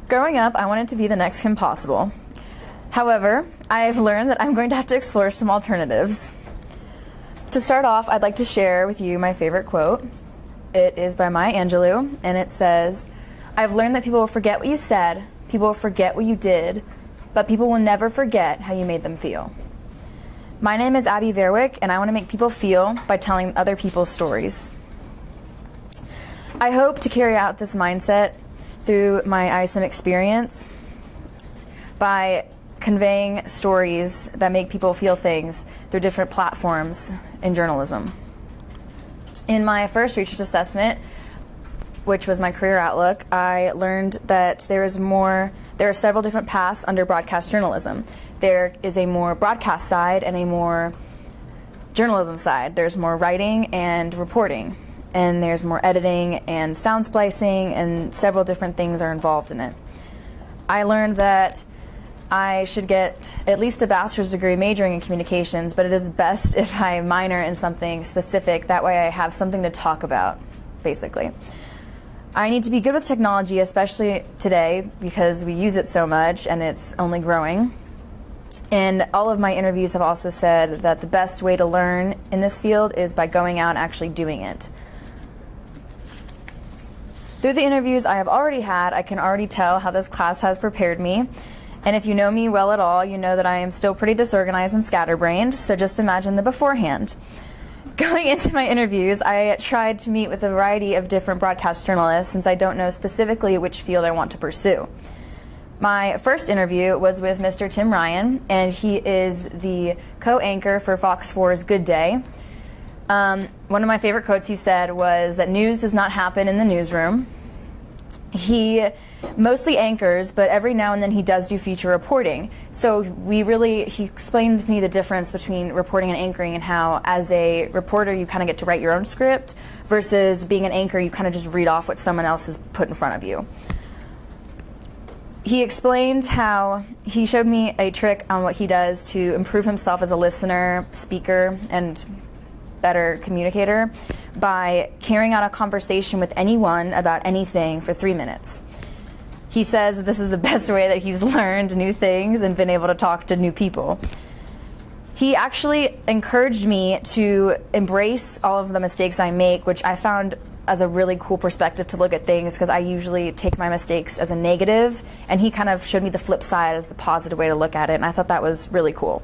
Growing up, I wanted to be the next Kim Possible. However, I've learned that I'm going to have to explore some alternatives. To start off, I'd like to share with you my favorite quote. It is by Maya Angelou, and it says, "I've learned that people will forget what you said, people will forget what you did, but people will never forget how you made them feel." My name is Abby Verwick, and I want to make people feel by telling other people's stories. I hope to carry out this mindset through my ISM experience by conveying stories that make people feel things through different platforms in journalism. In my first research assessment, which was my career outlook, I learned that there are several different paths under broadcast journalism. There is a more broadcast side and a more journalism side. There's more writing and reporting, and there's more editing and sound splicing, and several different things are involved in it. I learned that I should get at least a bachelor's degree majoring in communications, but it is best if I minor in something specific. That way I have something to talk about, basically. I need to be good with technology, especially today, because we use it so much and it's only growing. And all of my interviews have also said that the best way to learn in this field is by going out and actually doing it. Through the interviews I have already had, I can already tell how this class has prepared me. And if you know me well at all, you know that I am still pretty disorganized and scatterbrained, so just imagine the beforehand. Going into my interviews, I tried to meet with a variety of different broadcast journalists since I don't know specifically which field I want to pursue. My first interview was with Mr. Tim Ryan, and he is the co-anchor for Fox 4's Good Day. One of my favorite quotes he said was that news does not happen in the newsroom. He mostly anchors, but every now and then he does do feature reporting. So he explained to me the difference between reporting and anchoring, and how as a reporter you kind of get to write your own script versus being an anchor you kind of just read off what someone else has put in front of you. He explained how he showed me a trick on what he does to improve himself as a listener, speaker, and better communicator by carrying out a conversation with anyone about anything for 3 minutes. He says that this is the best way that he's learned new things and been able to talk to new people. He actually encouraged me to embrace all of the mistakes I make, which I found as a really cool perspective to look at things, because I usually take my mistakes as a negative, and he kind of showed me the flip side as the positive way to look at it, and I thought that was really cool.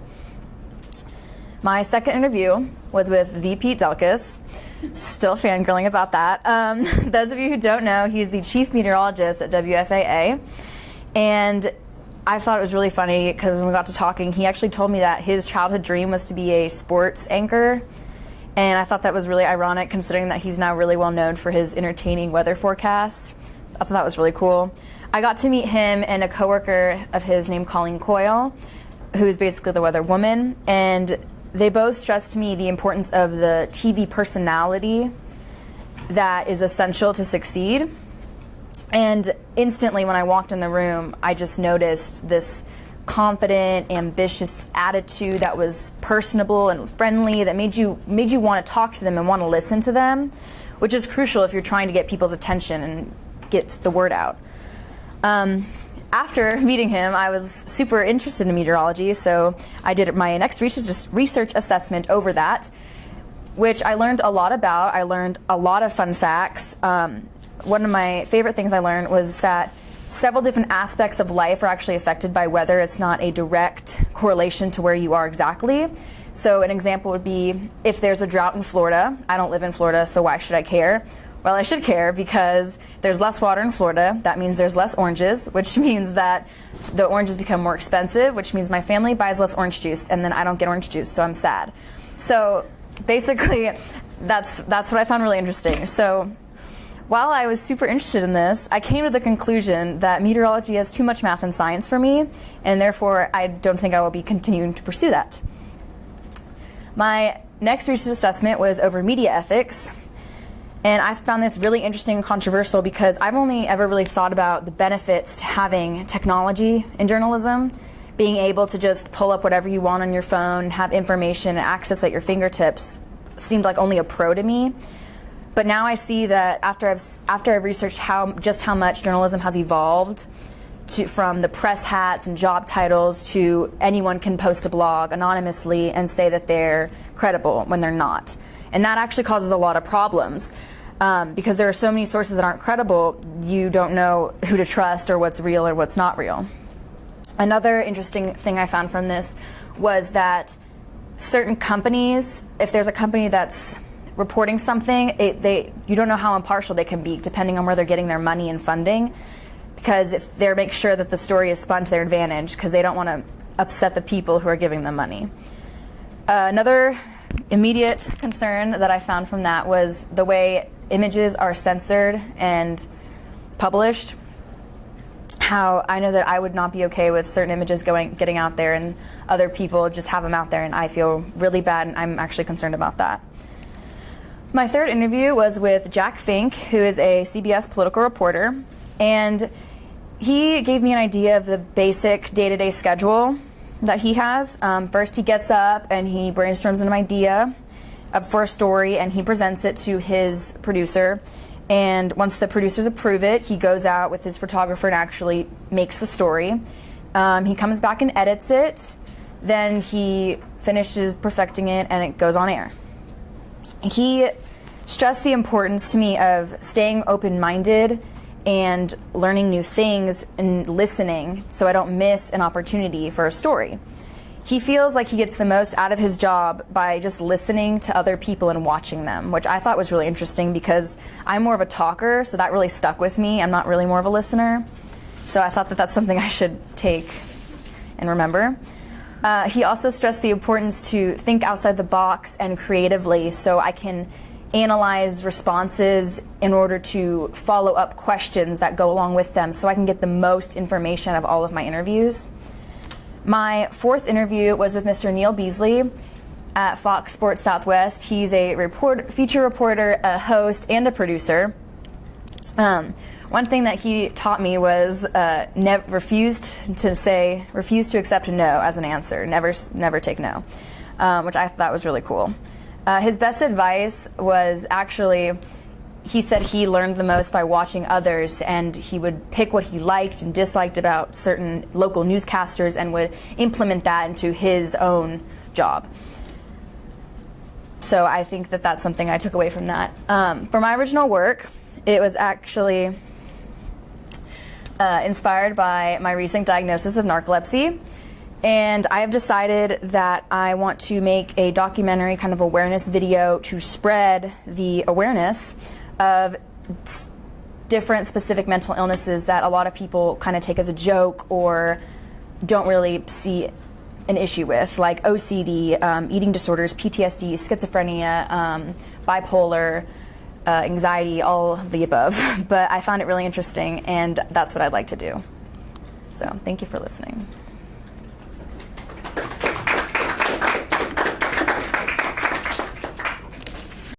My second interview was with the Pete Delkus. Still fangirling about that. Those of you who don't know, he's the chief meteorologist at WFAA. And I thought it was really funny because when we got to talking, he actually told me that his childhood dream was to be a sports anchor. And I thought that was really ironic considering that he's now really well known for his entertaining weather forecasts. I thought that was really cool. I got to meet him and a coworker of his named Colleen Coyle, who is basically the weather woman. And they both stressed to me the importance of the TV personality that is essential to succeed. And instantly when I walked in the room, I just noticed this confident, ambitious attitude that was personable and friendly, that made you want to talk to them and want to listen to them, which is crucial if you're trying to get people's attention and get the word out. After meeting him, I was super interested in meteorology, so I did my next research assessment over that, which I learned a lot about. I learned a lot of fun facts. One of my favorite things I learned was that several different aspects of life are actually affected by weather. It's not a direct correlation to where you are exactly. So an example would be if there's a drought in Florida. I don't live in Florida, so why should I care? Well, I should care because there's less water in Florida. That means there's less oranges, which means that the oranges become more expensive, which means my family buys less orange juice, and then I don't get orange juice, so I'm sad. So basically, that's what I found really interesting. So while I was super interested in this, I came to the conclusion that meteorology has too much math and science for me, and therefore I don't think I will be continuing to pursue that. My next research assessment was over media ethics. And I found this really interesting and controversial because I've only ever really thought about the benefits to having technology in journalism, being able to just pull up whatever you want on your phone, have information and access at your fingertips seemed like only a pro to me. But now I see that after I've researched how much journalism has evolved, from the press hats and job titles to anyone can post a blog anonymously and say that they're credible when they're not. And that actually causes a lot of problems because there are so many sources that aren't credible, you don't know who to trust or what's real or what's not real. Another interesting thing I found from this was that certain companies, if there's a company that's reporting something, you don't know how impartial they can be depending on where they're getting their money and funding, because if they make sure that the story is spun to their advantage because they don't want to upset the people who are giving them money. Another immediate concern that I found from that was the way images are censored and published. How I know that I would not be okay with certain images getting out there and other people just have them out there, and I feel really bad, and I'm actually concerned about that. My third interview was with Jack Fink, who is a CBS political reporter, and he gave me an idea of the basic day-to-day schedule that he has. First, he gets up and he brainstorms an idea for a story, and he presents it to his producer. And once the producers approve it, he goes out with his photographer and actually makes the story. He comes back and edits it. Then he finishes perfecting it, and it goes on air. He stressed the importance to me of staying open-minded and learning new things and listening so I don't miss an opportunity for a story. He feels like he gets the most out of his job by just listening to other people and watching them, which I thought was really interesting because I'm more of a talker, so that really stuck with me. I'm not really more of a listener. So I thought that that's something I should take and remember. He also stressed the importance to think outside the box and creatively so I can analyze responses in order to follow up questions that go along with them so I can get the most information out of all of my interviews. My fourth interview was with Mr. Neil Beasley at Fox Sports Southwest. He's a feature reporter, a host, and a producer. One thing that he taught me was refused to accept no as an answer. Never take no, which I thought was really cool. His best advice was actually, he said he learned the most by watching others, and he would pick what he liked and disliked about certain local newscasters and would implement that into his own job. So I think that that's something I took away from that. For my original work, it was actually inspired by my recent diagnosis of narcolepsy. And I have decided that I want to make a documentary kind of awareness video to spread the awareness of different specific mental illnesses that a lot of people kind of take as a joke or don't really see an issue with, like OCD, eating disorders, PTSD, schizophrenia, bipolar, anxiety, all of the above. But I found it really interesting, and that's what I'd like to do. So thank you for listening.